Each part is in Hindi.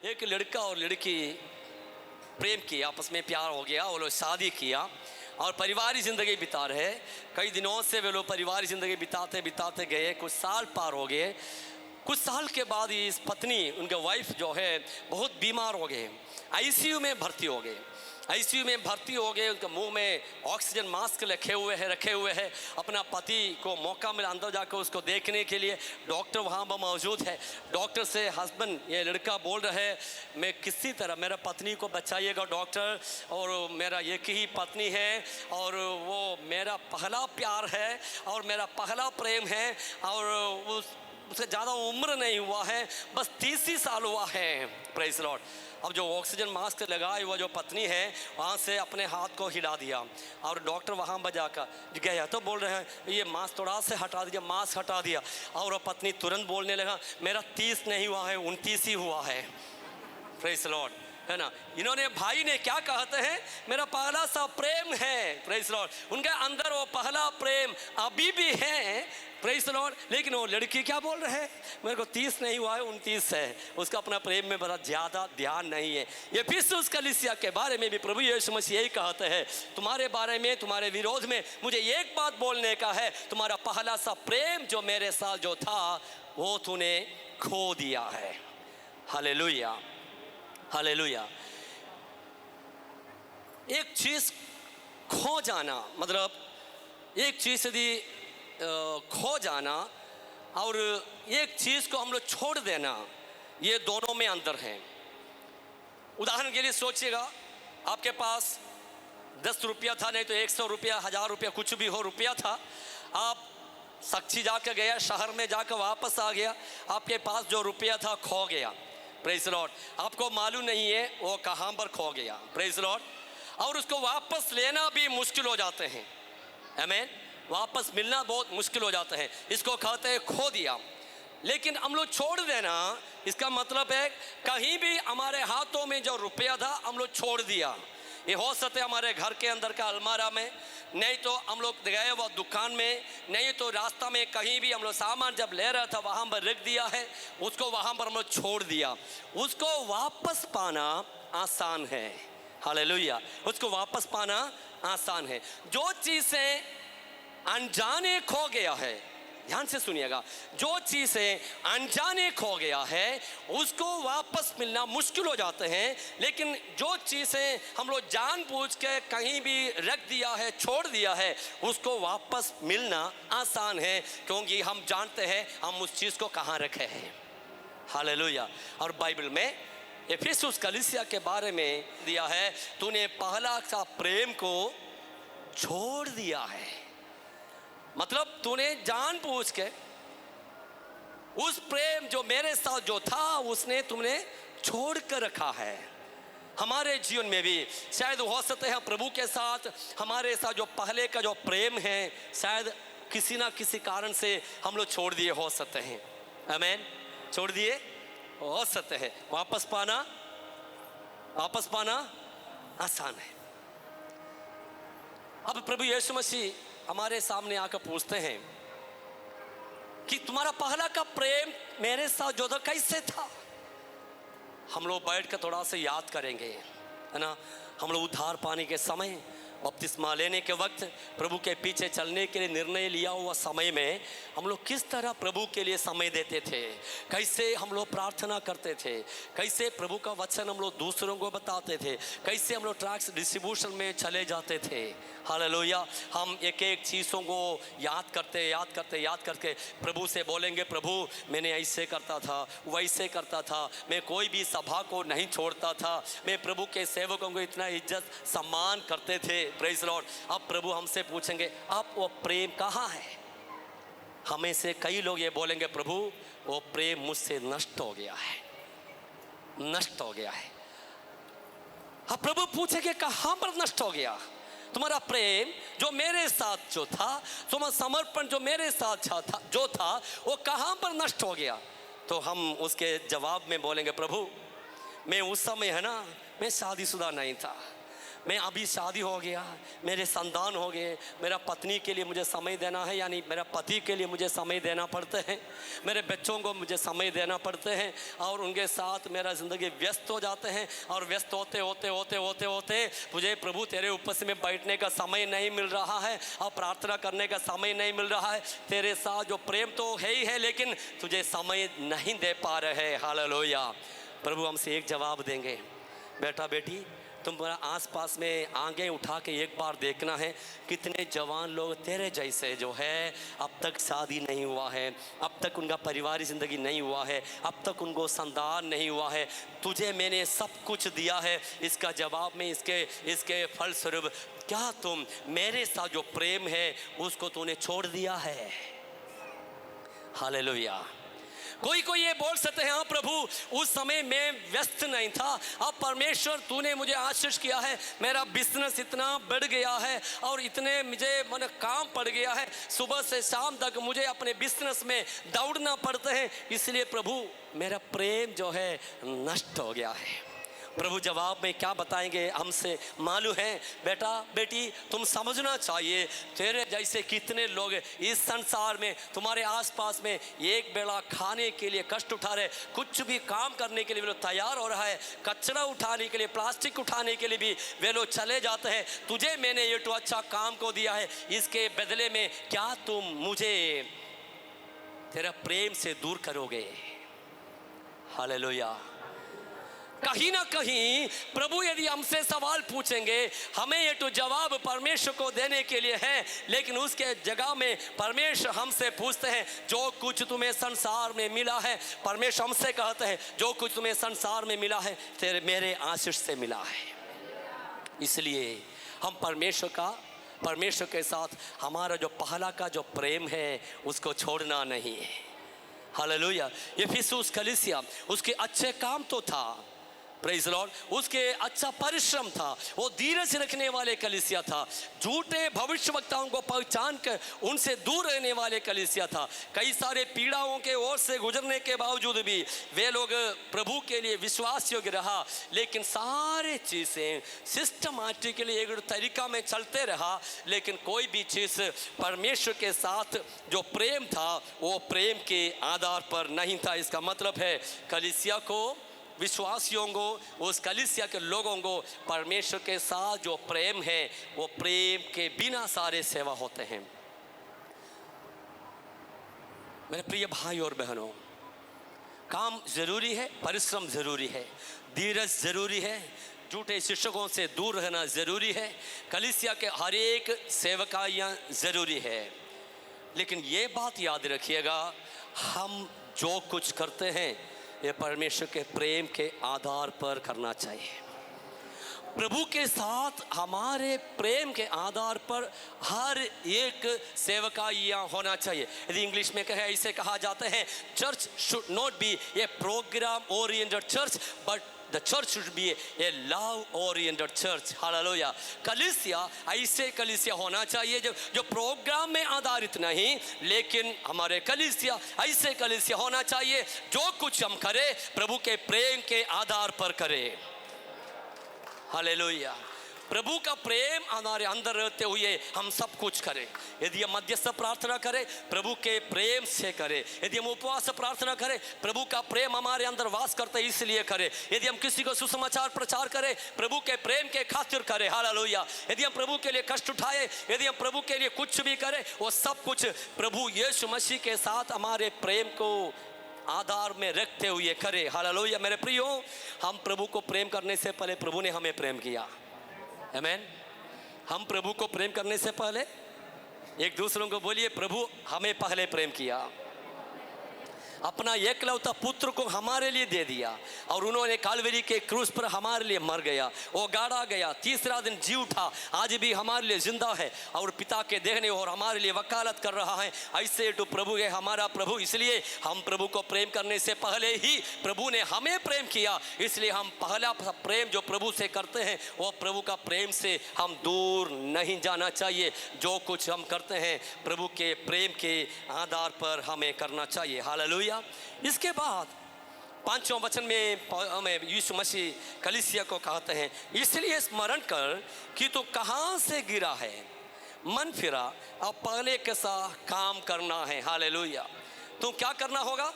एक लड़का और लड़की प्रेम किया, आपस में प्यार हो गया, वो लोग शादी किया और परिवारिक ज़िंदगी बिता रहे। कई दिनों से वे लोग परिवारिक ज़िंदगी बिताते बिताते गए, कुछ साल पार हो गए। कुछ साल के बाद इस पत्नी, उनके वाइफ जो है बहुत बीमार हो गए, आईसीयू में भर्ती हो गए। आईसीयू में भर्ती हो गए, उनके मुंह में ऑक्सीजन मास्क रखे हुए हैं। अपना पति को मौका मिला अंदर जाकर उसको देखने के लिए, डॉक्टर वहाँ पर मौजूद है। डॉक्टर से हस्बैंड, ये लड़का बोल रहा है, मैं किसी तरह मेरा पत्नी को बचाइएगा डॉक्टर, और मेरा एक ही पत्नी है और वो मेरा पहला प्यार है और मेरा पहला प्रेम है, और उससे ज़्यादा उम्र नहीं हुआ है, बस 30 ही साल हुआ है। Praise Lord. अब जो ऑक्सीजन मास्क लगाए हुआ जो पत्नी है, वहाँ से अपने हाथ को हिला दिया और डॉक्टर वहाँ बजा कर गया तो बोल रहे हैं ये मास्क थोड़ा से हटा दिया, मास्क हटा दिया, और वो पत्नी तुरंत बोलने लगा मेरा 30 नहीं हुआ है, 29 ही हुआ है। प्रेज़ लॉर्ड, है ना। इन्होंने, भाई ने क्या कहते हैं, मेरा पहला सा प्रेम है। Praise Lord. उनके अंदर वो पहला प्रेम अभी भी है। Praise Lord. लेकिन वो लड़की क्या बोल रहे हैं, मेरे को 30 नहीं हुआ है, 29 है। उसका अपना प्रेम में बड़ा ज़्यादा ध्यान नहीं है। इफिसुस कलीसिया के बारे में भी प्रभु यीशु मसीह यही कहते हैं, तुम्हारे बारे में, तुम्हारे विरोध में मुझे एक बात बोलने का है, तुम्हारा पहला सा प्रेम जो मेरे साथ जो था वो तूने खो दिया है। Hallelujah, hallelujah. एक चीज़ खो जाना, मतलब एक चीज़ यदि खो जाना और एक चीज़ को हम लोग छोड़ देना, ये दोनों में अंतर है। उदाहरण के लिए सोचिएगा, आपके पास 10 रुपया था, नहीं तो 100 रुपया, 1000 रुपया, कुछ भी हो रुपया था। आप साक्षी जाकर गया, शहर में जाकर वापस आ गया, आपके पास जो रुपया था खो गया। Praise Lord. आपको मालूम नहीं है वो कहाँ पर खो गया। Praise Lord. और उसको वापस लेना भी मुश्किल हो जाते हैं। आमीन। वापस मिलना बहुत मुश्किल हो जाता है। इसको कहते हैं खो दिया। लेकिन हम लोग छोड़ देना, इसका मतलब है कहीं भी हमारे हाथों में जो रुपया था हम लोग छोड़ दिया। ये हो सकता है हमारे घर के अंदर का अलमारा में, नहीं तो हम लोग गए वो दुकान में, नहीं तो रास्ता में कहीं भी हम लोग सामान जब ले रहा था वहाँ पर रख दिया है, उसको वहाँ पर हम लोग छोड़ दिया। उसको वापस पाना आसान है। हालेलुया। उसको वापस पाना आसान है। जो चीज़ें अनजाने खो गया है, ध्यान से सुनिएगा, जो चीज़ें अनजाने खो गया है उसको वापस मिलना मुश्किल हो जाते हैं। लेकिन जो चीज़ें हम लोग जानबूझ के कहीं भी रख दिया है, छोड़ दिया है, उसको वापस मिलना आसान है, क्योंकि हम जानते हैं हम उस चीज़ को कहाँ रखे हैं। हालेलुया। और बाइबल में इफिसुस कलीसिया के बारे में दिया है, तूने पहला सा प्रेम को छोड़ दिया है। मतलब तूने जानबूझ के उस प्रेम जो मेरे साथ जो था उसने तुमने छोड़ कर रखा है। हमारे जीवन में भी शायद हो सकते हैं प्रभु के साथ हमारे साथ जो पहले का जो प्रेम है, शायद किसी ना किसी कारण से हम लोग छोड़ दिए हो सकते हैं। आमीन। छोड़ दिए हो सकते हैं। वापस पाना आसान है। अब प्रभु यीशु मसीह हमारे सामने आकर पूछते हैं कि तुम्हारा पहला का प्रेम मेरे साथ जो था कैसे था। हम लोग बैठ कर थोड़ा सा याद करेंगे, है ना। हम लोग उद्धार पाने के समय, बपतिस्मा लेने के वक्त, प्रभु के पीछे चलने के लिए निर्णय लिया हुआ समय में हम लोग किस तरह प्रभु के लिए समय देते थे, कैसे हम लोग प्रार्थना करते थे, कैसे प्रभु का वचन हम लोग दूसरों को बताते थे, कैसे हम लोग ट्रैक्स डिस्ट्रीब्यूशन में चले जाते थे। हालेलुया। हम एक एक चीज़ों को याद करते प्रभु से बोलेंगे, प्रभु मैंने ऐसे करता था, वैसे करता था, मैं कोई भी सभा को नहीं छोड़ता था, मैं प्रभु के सेवकों को इतना इज्जत सम्मान करते थे। Praise Lord. अब प्रभु हमसे पूछेंगे अब वो प्रेम कहाँ है। हमें से कई लोग ये बोलेंगे, प्रभु वो प्रेम मुझसे नष्ट हो गया है, नष्ट हो गया है। अब प्रभु पूछेंगे कहाँ पर नष्ट हो गया तुम्हारा प्रेम जो मेरे साथ जो था, तुम्हारा समर्पण जो मेरे साथ जो था वो कहाँ पर नष्ट हो गया। तो हम उसके जवाब में बोलेंगे, प्रभु मैं उस समय, है ना, मैं शादीशुदा नहीं था, मैं अभी शादी हो गया, मेरे संतान हो गए, मेरा पत्नी के लिए मुझे समय देना है, यानी मेरा पति के लिए मुझे समय देना पड़ते हैं, मेरे बच्चों को मुझे समय देना पड़ते हैं और उनके साथ मेरा ज़िंदगी व्यस्त हो जाते हैं। और व्यस्त होते होते होते होते होते मुझे प्रभु तेरे उपस्थिति में बैठने का समय नहीं मिल रहा है और प्रार्थना करने का समय नहीं मिल रहा है। तेरे साथ जो प्रेम तो है ही है, लेकिन तुझे समय नहीं दे पा रहे। हालेलुया। प्रभु हमसे एक जवाब देंगे, बेटा बेटी तुम आसपास में आगे उठा के एक बार देखना है, कितने जवान लोग तेरे जैसे जो है अब तक शादी नहीं हुआ है, अब तक उनका पारिवारिक ज़िंदगी नहीं हुआ है, अब तक उनको संतान नहीं हुआ है। तुझे मैंने सब कुछ दिया है, इसका जवाब में इसके फलस्वरूप क्या तुम मेरे साथ जो प्रेम है उसको तूने छोड़ दिया है? हालेलुया। कोई ये बोल सकते हैं, हाँ प्रभु उस समय मैं व्यस्त नहीं था, अब परमेश्वर तूने मुझे आशीष किया है, मेरा बिजनेस इतना बढ़ गया है और इतने मुझे काम पड़ गया है, सुबह से शाम तक मुझे अपने बिजनेस में दौड़ना पड़ता है, इसलिए प्रभु मेरा प्रेम जो है नष्ट हो गया है। प्रभु जवाब में क्या बताएंगे हमसे मालूम है? बेटा बेटी तुम समझना चाहिए, तेरे जैसे कितने लोग इस संसार में तुम्हारे आसपास में एक बेला खाने के लिए कष्ट उठा रहे, कुछ भी काम करने के लिए वे लोग तैयार हो रहा है, कचरा उठाने के लिए, प्लास्टिक उठाने के लिए भी वे लोग चले जाते हैं। तुझे मैंने ये तो अच्छा काम को दिया है, इसके बदले में क्या तुम मुझे तेरा प्रेम से दूर करोगे? हालेलुया। कहीं ना कहीं प्रभु यदि हमसे सवाल पूछेंगे, हमें ये तो जवाब परमेश्वर को देने के लिए है, लेकिन उसके जगह में परमेश्वर हमसे पूछते हैं जो कुछ तुम्हें संसार में मिला है, परमेश्वर हमसे कहते हैं जो कुछ तुम्हें संसार में मिला है तेरे मेरे आशीष से मिला है। इसलिए हम परमेश्वर के साथ हमारा जो पहला का जो प्रेम है उसको छोड़ना नहीं है। हालेलुया। इफिसुस कलीसिया उसके अच्छे काम तो था, प्रेज़ लॉर्ड, उसके अच्छा परिश्रम था, वो धीरज रखने वाले कलीसिया था, झूठे भविष्यवक्ताओं को पहचान कर उनसे दूर रहने वाले कलीसिया था। कई सारे पीड़ाओं के ओर से गुजरने के बावजूद भी वे लोग प्रभु के लिए विश्वास योग्य रहा, लेकिन सारे चीज़ें सिस्टमैटिकली एक तरीका में चलते रहा, लेकिन कोई भी चीज़ परमेश्वर के साथ जो प्रेम था वो प्रेम के आधार पर नहीं था। इसका मतलब है कलीसिया को, विश्वासियों को, उस कलीसिया के लोगों को परमेश्वर के साथ जो प्रेम है वो प्रेम के बिना सारे सेवा होते हैं। मेरे प्रिय भाई और बहनों, काम जरूरी है, परिश्रम जरूरी है, धीरज जरूरी है, झूठे शिक्षकों से दूर रहना जरूरी है, कलीसिया के हर एक सेवकाइयाँ जरूरी है, लेकिन ये बात याद रखिएगा, हम जो कुछ करते हैं ये परमेश्वर के प्रेम के आधार पर करना चाहिए। प्रभु के साथ हमारे प्रेम के आधार पर हर एक सेवकाइयाँ होना चाहिए। यदि इंग्लिश में कहे, इसे कहा जाता है church should not be a program oriented church but The church should be a love-oriented church. Hallelujah. कलीसिया ऐसे कलीसिया होना चाहिए जो प्रोग्राम में आधारित नहीं, लेकिन हमारे कलीसिया ऐसे कलीसिया होना चाहिए जो कुछ हम करें प्रभु के प्रेम के आधार पर करें। हालेलुया। प्रभु का प्रेम हमारे अंदर रहते हुए हम सब कुछ करें। यदि हम मध्यस्थ प्रार्थना करें प्रभु के प्रेम से करें, यदि हम उपवास प्रार्थना करें प्रभु का प्रेम हमारे अंदर वास करते इसलिए करें, यदि हम किसी को सुसमाचार प्रचार करें प्रभु के प्रेम के खातिर करें। हालेलुया। यदि हम प्रभु के लिए कष्ट उठाए, यदि हम प्रभु के लिए कुछ भी करें, वो सब कुछ प्रभु यीशु मसीह के साथ हमारे प्रेम को आधार में रखते हुए करें। हालेलुया। मेरे प्रियो, हम प्रभु को प्रेम करने से पहले प्रभु ने हमें प्रेम किया। आमीन। हम प्रभु को प्रेम करने से पहले एक दूसरों को बोलिए, प्रभु हमें पहले प्रेम किया, अपना एकलौता पुत्र को हमारे लिए दे दिया और उन्होंने कालवरी के क्रूस पर हमारे लिए मर गया, वो गाड़ा गया, तीसरा दिन जी उठा, आज भी हमारे लिए जिंदा है और पिता के देखने और हमारे लिए वकालत कर रहा है। ऐसे तो प्रभु है हमारा प्रभु। इसलिए हम प्रभु को प्रेम करने से पहले ही प्रभु ने हमें प्रेम किया, इसलिए हम पहला प्रेम जो प्रभु से करते हैं वो प्रभु का प्रेम से हम दूर नहीं जाना चाहिए। जो कुछ हम करते हैं प्रभु के प्रेम के आधार पर हमें करना चाहिए। हालेलुया। इसके बाद 5वां वचन में हमें यीशु मसीह कलीसिया को कहते हैं, इसलिए स्मरण कर कि तू कहाँ से गिरा है, मन फिरा अब पहले कैसा काम करना है। हालेलुया। तो क्या करना होगा?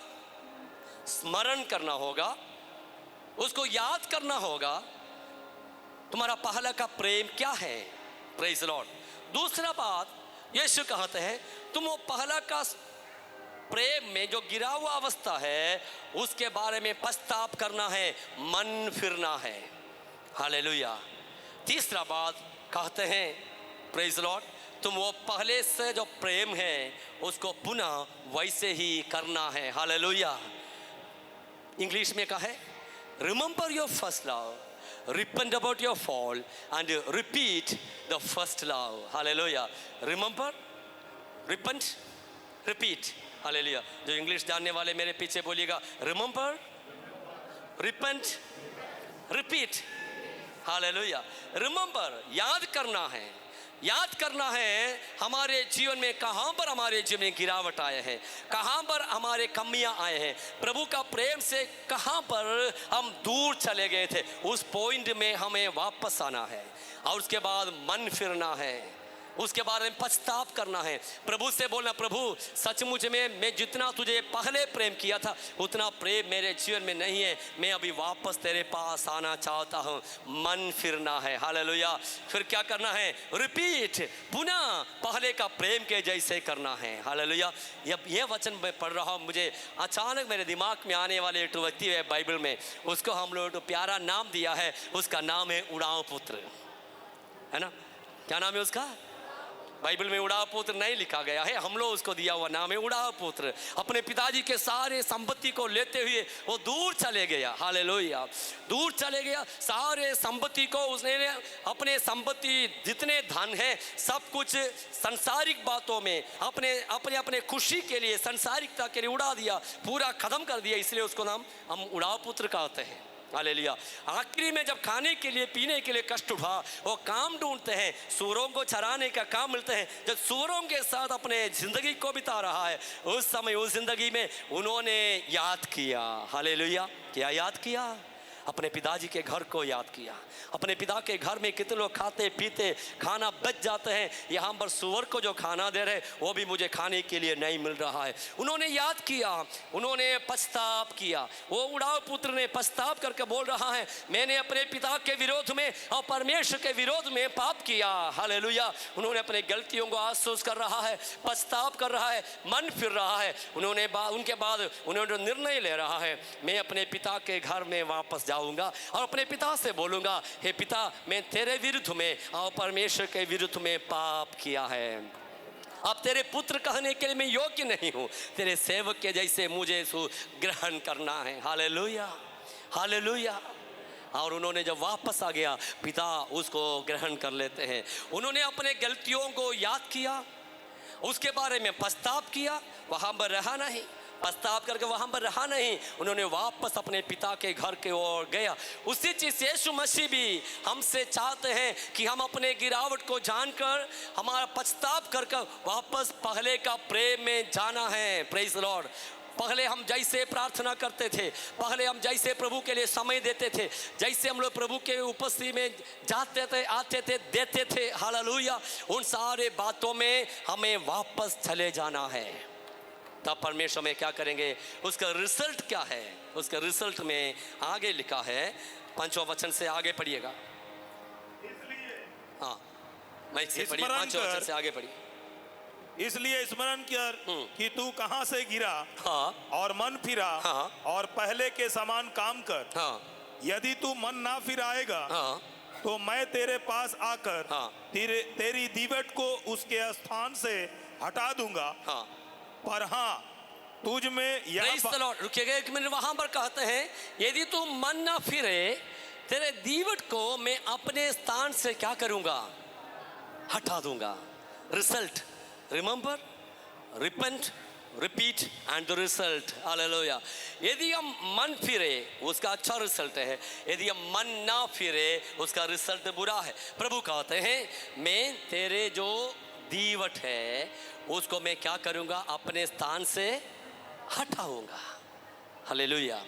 स्मरण करना होगा, उसको याद करना होगा, तुम्हारा पहला का प्रेम क्या है। Praise Lord. दूसरा बात यीशु कहते हैं, तुम वो पहला का प्रेम में जो गिरा हुआ अवस्था है उसके बारे में पछताप करना है, मन फिरना है। हालेलुया। तीसरा बात कहते हैं, प्रेज लॉर्ड, तुम वो पहले से जो प्रेम है उसको पुनः वैसे ही करना है। हालेलुया। इंग्लिश में कहा है, remember your first love, repent about your fall and repeat the first love. Hallelujah. Remember, repent, repeat. Hallelujah. जो इंग्लिश जानने वाले मेरे पीछे बोलिएगा, remember, repent, repeat. Hallelujah. Remember, याद करना है, याद करना है हमारे जीवन में कहाँ पर हमारे जीवन में गिरावट आए हैं, कहाँ पर हमारे कमियां आए हैं, प्रभु का प्रेम से कहाँ पर हम दूर चले गए थे, उस पॉइंट में हमें वापस आना है और उसके बाद मन फिरना है, उसके बारे में पछताप करना है, प्रभु से बोलना, प्रभु सचमुच में मैं जितना तुझे पहले प्रेम किया था उतना प्रेम मेरे जीवन में नहीं है, मैं अभी वापस तेरे पास आना चाहता हूँ। मन फिरना है। हालेलुया। फिर क्या करना है? रिपीट, पुनः पहले का प्रेम के जैसे करना है। हालेलुया। ये वचन मैं पढ़ रहा हूँ, मुझे अचानक मेरे दिमाग में आने वाले एक व्यक्ति है बाइबल में, उसको हम लोग तो प्यारा नाम दिया है, उसका नाम है उड़ाव पुत्र, है ना? क्या नाम है उसका? बाइबल में उड़ाव पुत्र नहीं लिखा गया है, हम लोग उसको दिया हुआ नाम है उड़ाव पुत्र। अपने पिताजी के सारे संपत्ति को लेते हुए वो दूर चले गया। हालेलुया। दूर चले गया, सारे संपत्ति को उसने, अपने संपत्ति जितने धन है सब कुछ संसारिक बातों में अपने अपने अपने खुशी के लिए, संसारिकता के लिए उड़ा दिया, पूरा खत्म कर दिया, इसलिए उसको नाम हम उड़ाव पुत्र कहते हैं। हालेलुया। आखिरी में जब खाने के लिए पीने के लिए कष्ट उठा, वो काम ढूंढते हैं, सूरों को चराने का काम मिलते हैं, जब सूरों के साथ अपने जिंदगी को बिता रहा है, उस समय उस जिंदगी में उन्होंने याद किया। हालेलुया। क्या याद किया? अपने पिताजी के घर को याद किया। अपने पिता के घर में कितने लोग खाते पीते खाना बच जाते हैं, यहाँ पर सुअर को जो खाना दे रहे वो भी मुझे खाने के लिए नहीं मिल रहा है। उन्होंने याद किया, उन्होंने पछताप किया। वो उड़ाव पुत्र ने पछताप करके बोल रहा है, मैंने अपने पिता के विरोध में और परमेश्वर के विरोध में पाप किया। हालेलुया। उन्होंने अपने गलतियों को अफसोस कर रहा है, पछताप कर रहा है, मन फिर रहा है। उनके बाद उन्होंने निर्णय ले रहा है, मैं अपने पिता के घर में वापस जाऊंगा और अपने पिता से बोलूंगा, हे पिता, मैं तेरे विरुद्ध में और परमेश्वर के विरुद्ध में पाप किया है, अब तेरे पुत्र कहने के लिए मैं योग्य नहीं हूँ, तेरे सेवक के जैसे मुझे ग्रहण करना है। हालेलुया। हालेलुया। और उन्होंने जब वापस आ गया, पिता उसको ग्रहण कर लेते हैं। उन्होंने अपने गलतियों को याद किया, उसके बारे में पछताप किया, वहाँ पर रहा नहीं, पछताप करके वहाँ पर रहा नहीं, उन्होंने वापस अपने पिता के घर के ओर गया। उसी चीज़ यीशु मसीह भी हमसे चाहते हैं कि हम अपने गिरावट को जानकर हमारा पछताप करके वापस पहले का प्रेम में जाना है। Praise Lord. पहले हम जैसे प्रार्थना करते थे, पहले हम जैसे प्रभु के लिए समय देते थे, जैसे हम लोग प्रभु के उपस्थिति में जाते थे, आते थे, देते थे, हालेलुया, उन सारे बातों में हमें वापस चले जाना है। तब परमेश्वर में क्या करेंगे, उसका रिजल्ट क्या है? उसका रिजल्ट में आगे लिखा है, 5वां वचन से आगे पढ़िएगा। हाँ, मैं इससे पढ़िए, 5वां वचन से आगे पढ़िए। इसलिए स्मरण कर कि तू कहाँ से गिरा, हाँ, और मन फिरा, हाँ, और पहले के समान काम कर। हाँ, यदि तू मन ना फिराएगा, हाँ, तो मैं तेरे पास आकर हाँ, तेरी दीवट को उसके स्थान से हटा दूंगा। हाँ, पर हाँ, तुझ में रुकिएगा एक मिनट। वहां पर कहते हैं, यदि तू मन ना फिरे, तेरे दीवट को मैं अपने स्थान से क्या करूंगा? हटा दूंगा। Result, remember, repent, repeat and the result. Hallelujah. यदि हम मन फिरे उसका अच्छा रिजल्ट है, यदि हम मन ना फिरे उसका रिजल्ट बुरा है। प्रभु कहते हैं, मैं तेरे जो दीवट है उसको मैं क्या करूंगा? अपने स्थान से हटाऊंगा। हालेलुया।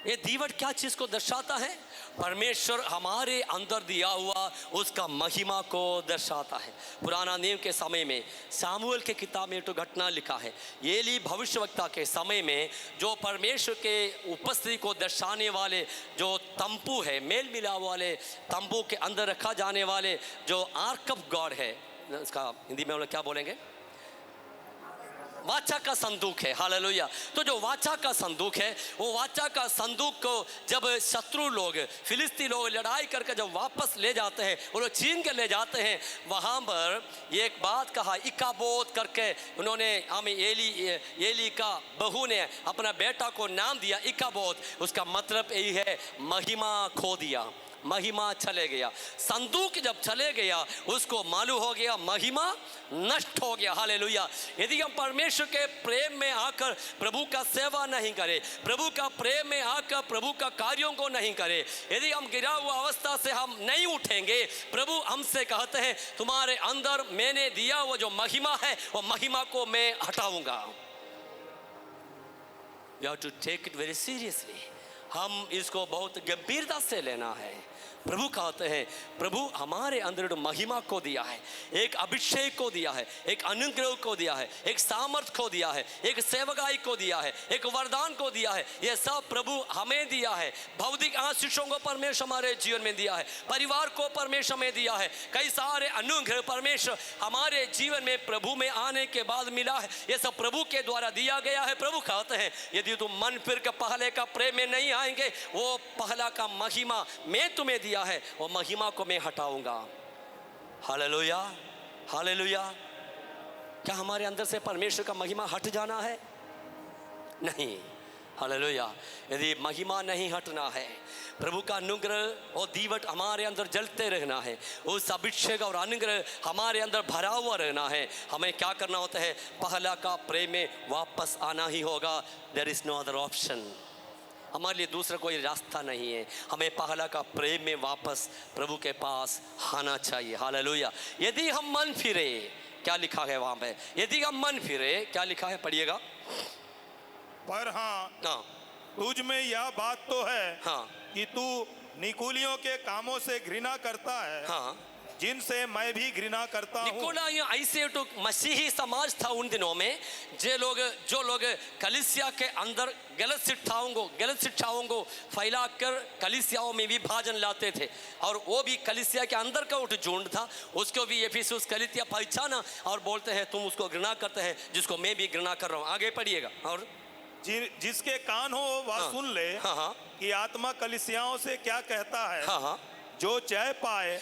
ये दीवट क्या चीज को दर्शाता है? परमेश्वर हमारे अंदर दिया हुआ उसका महिमा को दर्शाता है। पुराना नियम के समय में सामुएल के किताब में तो घटना लिखा है, एली भविष्यवक्ता के समय में जो परमेश्वर के उपस्थिति को दर्शाने वाले जो तंबू है, मेल मिलाप वाले तंबू के अंदर रखा जाने वाले जो आर्क ऑफ गॉड है, इसका हिंदी में हम लोग क्या बोलेंगे, वाचा का संदूक है। हालेलुया। तो जो वाचा का संदूक है, वो वाचा का संदूक को जब शत्रु लोग, फिलिस्ती लोग लड़ाई करके जब वापस ले जाते हैं, वो लोग छीन के ले जाते हैं, वहाँ पर एक बात कहा, इकाबोत करके उन्होंने, हमें एली का बहू ने अपना बेटा को नाम दिया इकाबोत। उसका मतलब यही है महिमा खो दिया, महिमा चले गया। संदूक जब चले गया उसको मालूम हो गया महिमा नष्ट हो गया। हालेलुया। यदि हम परमेश्वर के प्रेम में आकर प्रभु का सेवा नहीं करें, प्रभु का प्रेम में आकर प्रभु का कार्यों को नहीं करें, यदि हम गिरा हुआ अवस्था से हम नहीं उठेंगे, प्रभु हमसे कहते हैं तुम्हारे अंदर मैंने दिया वो जो महिमा है, वो महिमा को मैं हटाऊंगा। You have to take it very seriously. हम इसको बहुत गंभीरता से लेना है। प्रभु कहते हैं, प्रभु हमारे अंदर महिमा को दिया है, एक अभिषेक को दिया है, एक अनुग्रह को दिया है, एक सामर्थ को दिया है, एक सेवकाई को दिया है, एक वरदान को दिया है। यह सब प्रभु हमें दिया है। भौतिक आशीषों को परमेश्वर हमारे जीवन में दिया है, परिवार को परमेश्वर में दिया है, कई सारे अनुग्रह परमेश्वर हमारे जीवन में प्रभु में आने के बाद मिला है। यह सब प्रभु के द्वारा दिया गया है। प्रभु कहते हैं यदि तुम मन फिर के पहले का प्रेम में नहीं आएंगे, वो पहला का महिमा मैं तुम्हें दिया है, वो महिमा को मैं हटाऊंगा। Hallelujah, hallelujah. क्या हमारे अंदर से परमेश्वर का महिमा हट जाना है? नहीं। हालेलुया। यदि महिमा नहीं हटना है, प्रभु का अनुग्रह और दीवट हमारे अंदर जलते रहना है, उस अभिषेक और अनुग्रह हमारे अंदर भरा हुआ रहना है, हमें क्या करना होता है? पहला का प्रेम में वापस आना ही होगा। There is no other option. हमारे लिए दूसरा कोई रास्ता नहीं है। हमें पहला का प्रेम में वापस प्रभु के पास आना चाहिए। हालेलुया। यदि हम मन फिरे, क्या लिखा है वहां पे? यदि हम मन फिरे, क्या लिखा है? पढ़िएगा। पर हाँ, हाँ, तुझ में यह बात तो है हाँ, कि तू निकुलियों के कामों से घृणा करता है, हाँ। जिनसे मैं भी घृणा करता हूँ। निकोलाइयों ऐसे तो मसीही समाज था उन दिनों में, जो लोग कलीसिया के अंदर गलत शिक्षाओं को फैलाकर कलीसियाओं में भी विभाजन लाते थे, और वो भी कलीसिया के अंदर का उठ झुंड था। उसको भी एफिसुस कलीसिया पहचाना और बोलते हैं तुम उसको घृणा करते हैं जिसको मैं भी घृणा कर रहा हूँ। आगे पढ़िएगा। और जिसके कान हो वह हाँ, सुन ले हाँ, हाँ, कि आत्मा कलीसियाओं से क्या कहता है। हाँ, हाँ। जो जय पाए,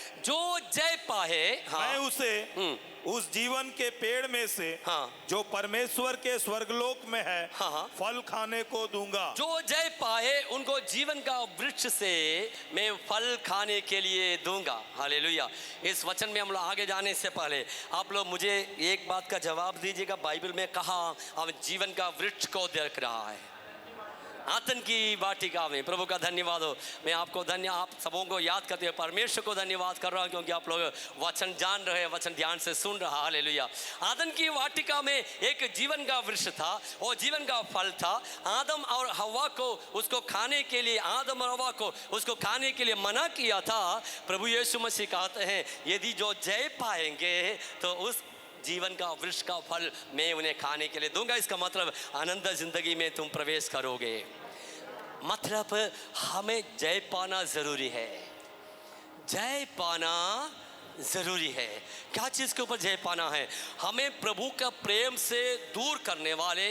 हाँ, मैं उसे उस जीवन के पेड़ में से, हाँ, जो परमेश्वर के स्वर्गलोक में है, हाँ, हाँ, फल खाने को दूंगा। जो जय पाए उनको जीवन का वृक्ष से मैं फल खाने के लिए दूंगा। हालेलुया। इस वचन में हम लोग आगे जाने से पहले आप लोग मुझे एक बात का जवाब दीजिएगा। बाइबल में कहाँ हम जीवन का वृक्ष को देख रहा है? आतन की वाटिका में। प्रभु का धन्यवाद हो। मैं आपको आप सबों को याद करते हुए परमेश्वर को धन्यवाद कर रहा हूँ, क्योंकि आप लोग वचन जान रहे हैं, वचन ध्यान से सुन रहा। हालेलुया। आदम की वाटिका में एक जीवन का वृक्ष था, और जीवन का फल था। आदम और हवा को उसको खाने के लिए, आदम और हवा को उसको खाने के लिए मना किया था। प्रभु यीशु मसीह कहते हैं यदि जो जय पाएंगे तो उस जीवन का वृक्ष का फल मैं उन्हें खाने के लिए दूंगा। इसका मतलब आनंद जिंदगी में तुम प्रवेश करोगे। मतलब हमें जय पाना जरूरी है, जय पाना जरूरी है। क्या चीज के ऊपर जय पाना है? हमें प्रभु का प्रेम से दूर करने वाले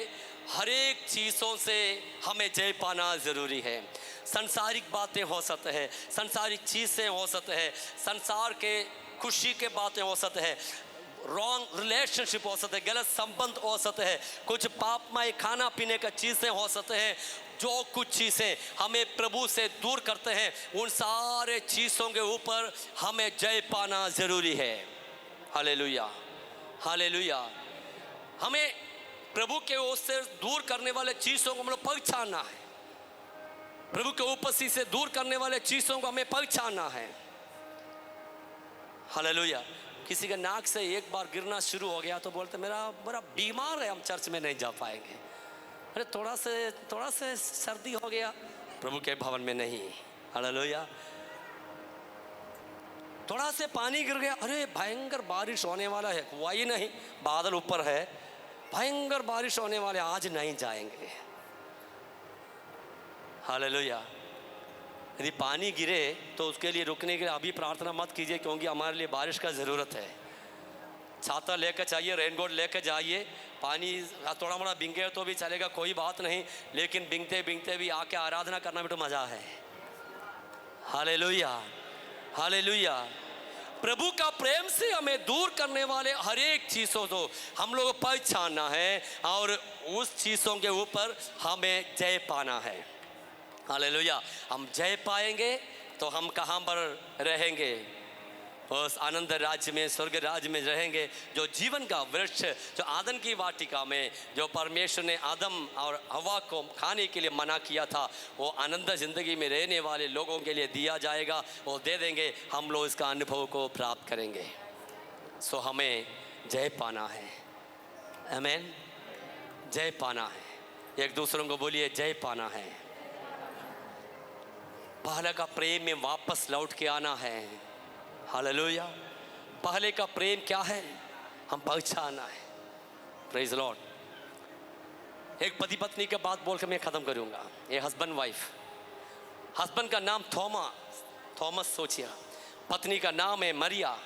हर एक चीजों से हमें जय पाना जरूरी है। संसारिक बातें हो सकते हैं, संसारिक चीजें हो सकते हैं, संसार के खुशी के बातें हो सकते हैं, रॉन्ग रिलेशनशिप हो सकते हैं, गलत संबंध हो सकते हैं, कुछ पापमय खाना पीने का चीज़ें हो सकते हैं। जो कुछ चीज़ें हमें प्रभु से दूर करते हैं, उन सारे चीज़ों के ऊपर हमें जय पाना ज़रूरी है। Hallelujah, hallelujah. हमें प्रभु के ओर से दूर करने वाले चीज़ों को हम लोग पहचानना है। प्रभु के उपस्थिति से दूर करने वाले चीज़ों को हमें पहचानना है। हालेलुया। किसी के नाक से एक बार गिरना शुरू हो गया तो बोलते मेरा बड़ा बीमार है, हम चर्च में नहीं जा पाएंगे। अरे थोड़ा से सर्दी हो गया, प्रभु के भवन में नहीं। हालेलुया। थोड़ा से पानी गिर गया, अरे भयंकर बारिश होने वाला है, हुआ ही नहीं, बादल ऊपर है, भयंकर बारिश होने वाले, आज नहीं जाएंगे। हालेलुया। यदि पानी गिरे तो उसके लिए रुकने के लिए अभी प्रार्थना मत कीजिए, क्योंकि हमारे लिए बारिश का ज़रूरत है। छाता लेकर चाहिए, रेनकोट लेकर जाइए। पानी थोड़ा मोड़ा भींगे तो भी चलेगा, कोई बात नहीं, लेकिन भींगते भींगते भी आके आराधना करना भी तो मज़ा है। Hallelujah, hallelujah. प्रभु का प्रेम से हमें दूर करने वाले हर एक चीज़ों को हम लोग पहचानना है और उस चीज़ों के ऊपर हमें जय पाना है। हालेलुया। हम जय पाएंगे तो हम कहाँ पर रहेंगे? उस आनंद राज्य में, स्वर्ग राज्य में रहेंगे, जो जीवन का वृक्ष जो आदम की वाटिका में जो परमेश्वर ने आदम और हवा को खाने के लिए मना किया था, वो आनंद ज़िंदगी में रहने वाले लोगों के लिए दिया जाएगा, वो दे देंगे, हम लोग इसका अनुभव को प्राप्त करेंगे। सो हमें जय पाना है। आमीन। जय पाना है। एक दूसरों को बोलिए जय पाना है। पहले का प्रेम में वापस लौट के आना है। हालेलुया। पहले का प्रेम क्या है, हम पहचाना है। Praise Lord. एक पति पत्नी के बात बोल के मैं ख़त्म करूँगा। ये हस्बैंड वाइफ, हस्बैंड का नाम थॉमस सोचिया, पत्नी का नाम है मरिया।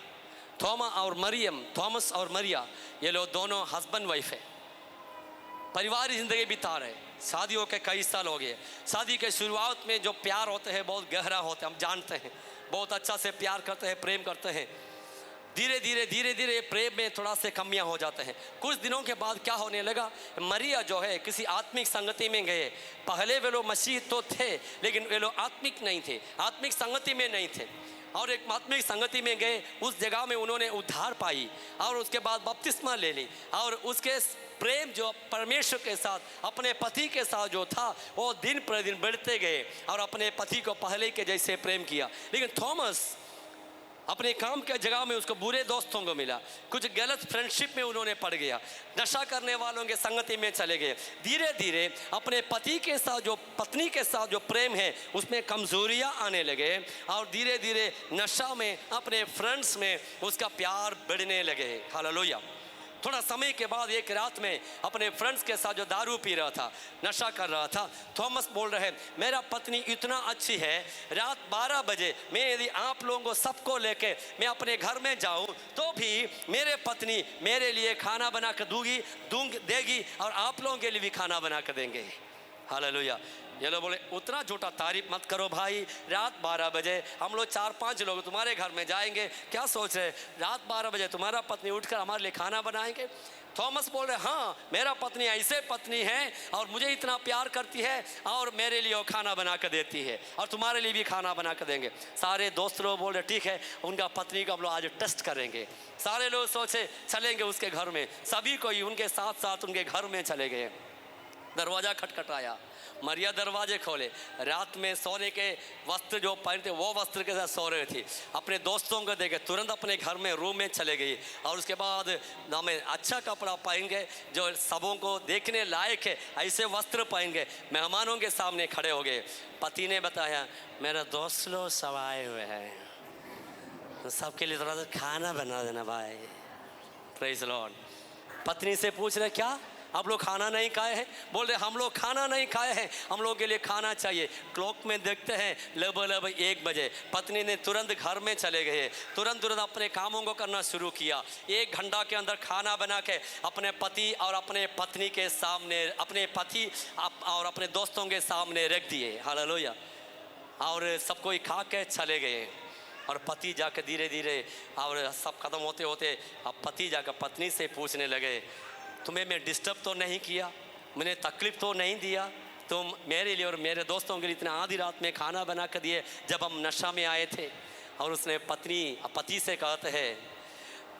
थोमा और मरियम, थॉमस और मरिया, ये लोग दोनों हस्बैंड वाइफ है। परिवार ज़िंदगी बिता रहे, शादियों के कई साल हो गए। शादी के शुरुआत में जो प्यार होते हैं बहुत गहरा होते हैं, हम जानते हैं, बहुत अच्छा से प्यार करते हैं, प्रेम करते हैं। धीरे धीरे प्रेम में थोड़ा से कमियां हो जाते हैं। कुछ दिनों के बाद क्या होने लगा, मरिया जो है किसी आत्मिक संगति में गए। पहले वे लोग मसीह तो थे, लेकिन वे लोग आत्मिक नहीं थे, आत्मिक संगति में नहीं थे। और एक आत्मिक संगति में गए, उस जगह में उन्होंने उद्धार पाई और उसके बाद बपतिस्मा ले ली। और उसके प्रेम जो परमेश्वर के साथ, अपने पति के साथ जो था, वो दिन प्रतिदिन बढ़ते गए और अपने पति को पहले के जैसे प्रेम किया। लेकिन थॉमस अपने काम के जगह में उसको बुरे दोस्तों को मिला, कुछ गलत फ्रेंडशिप में उन्होंने पड़ गया, नशा करने वालों के संगति में चले गए। धीरे धीरे अपने पति के साथ जो, पत्नी के साथ जो प्रेम है उसमें कमजोरियां आने लगे और धीरे धीरे नशा में, अपने फ्रेंड्स में उसका प्यार बढ़ने लगे। हालेलुया। थोड़ा समय के बाद एक रात में अपने फ्रेंड्स के साथ जो दारू पी रहा था, नशा कर रहा था, थॉमस बोल रहे, मेरा पत्नी इतना अच्छी है, रात 12 बजे मैं यदि आप लोगों को सबको लेके मैं अपने घर में जाऊं तो भी मेरे पत्नी मेरे लिए खाना बना कर देगी और आप लोगों के लिए भी खाना बना कर देंगे। हालेलुया। ये लोग बोले उतना झूठा तारीफ मत करो भाई, रात 12 बजे हम लोग 4-5 लोग तुम्हारे घर में जाएंगे, क्या सोच रहे, रात 12 बजे तुम्हारा पत्नी उठकर हमारे लिए खाना बनाएंगे? थॉमस बोल रहे, हाँ मेरा पत्नी ऐसे पत्नी है और मुझे इतना प्यार करती है और मेरे लिए वो खाना बना कर देती है और तुम्हारे लिए भी खाना बना कर देंगे। सारे दोस्त लोग बोल रहे ठीक है, उनका पत्नी को हम लोग आज टेस्ट करेंगे। सारे लोग सोचे चलेंगे उसके घर में, सभी कोई उनके साथ साथ उनके घर में चले गए। दरवाज़ा खटखटाया, मरिया दरवाजे खोले, रात में सोने के वस्त्र जो पहनते वो वस्त्र के साथ सो रहे थे। अपने दोस्तों को देखे तुरंत अपने घर में रूम में चले गई और उसके बाद हमें अच्छा कपड़ा पहन गए जो सबों को देखने लायक है, ऐसे वस्त्र पहन गए, मेहमानों के सामने खड़े हो गए। पति ने बताया मेरा दोस्त लोग सब आए हुए हैं, सबके लिए थोड़ा सा खाना बना देना भाई। Praise Lord. पत्नी से पूछ रहे क्या आप लोग खाना नहीं खाए हैं? बोल रहे हम लोग खाना नहीं खाए हैं, हम लोग के लिए खाना चाहिए। क्लॉक में देखते हैं लगभग 1 बजे। पत्नी ने तुरंत घर में चले गए, तुरंत अपने कामों को करना शुरू किया। 1 घंटा के अंदर खाना बना के अपने पति और अपने पत्नी के सामने, अपने पति और अपने दोस्तों के सामने रख दिए। हालेलुया। और सब कोई खा के चले गए और पति जाकर धीरे धीरे और सब खत्म होते होते अब पति जाकर पत्नी से पूछने लगे तुम्हें मैं डिस्टर्ब तो नहीं किया, मैंने तकलीफ तो नहीं दिया, तुम मेरे लिए और मेरे दोस्तों के लिए इतना आधी रात में खाना बना कर दिए जब हम नशा में आए थे? और उसने पति से कहते हैं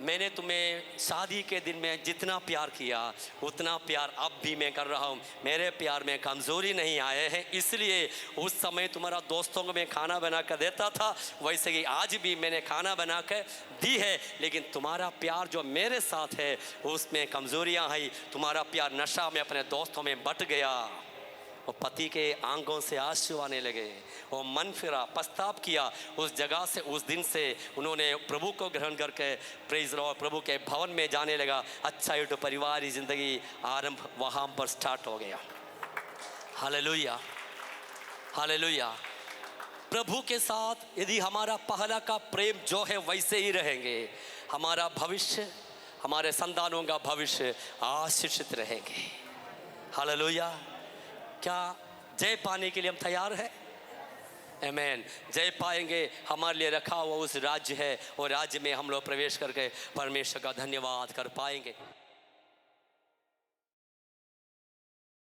मैंने तुम्हें शादी के दिन में जितना प्यार किया उतना प्यार अब भी मैं कर रहा हूँ, मेरे प्यार में कमज़ोरी नहीं आए हैं, इसलिए उस समय तुम्हारा दोस्तों को मैं खाना बना कर देता था, वैसे ही आज भी मैंने खाना बना कर दी है, लेकिन तुम्हारा प्यार जो मेरे साथ है उसमें कमज़ोरियाँ आई, तुम्हारा प्यार नशा में अपने दोस्तों में बट गया। वो पति के आंखों से आंसू आने लगे। वो मन फिरा, पछतावा किया। उस जगह से, उस दिन से उन्होंने प्रभु को ग्रहण करके प्रेज लॉर्ड प्रभु के भवन में जाने लगा। अच्छा ये तो परिवार ज़िंदगी आरंभ वहाँ पर स्टार्ट हो गया। Hallelujah, hallelujah. प्रभु के साथ यदि हमारा पहला का प्रेम जो है वैसे ही रहेंगे, हमारा भविष्य, हमारे संतानों का भविष्य आशीषित रहेंगे। हालेलुया। क्या जय पाने के लिए हम तैयार हैं? आमीन। जय पाएंगे। हमारे लिए रखा हुआ उस राज्य है, और राज्य में हम लोग प्रवेश करके परमेश्वर का धन्यवाद कर पाएंगे।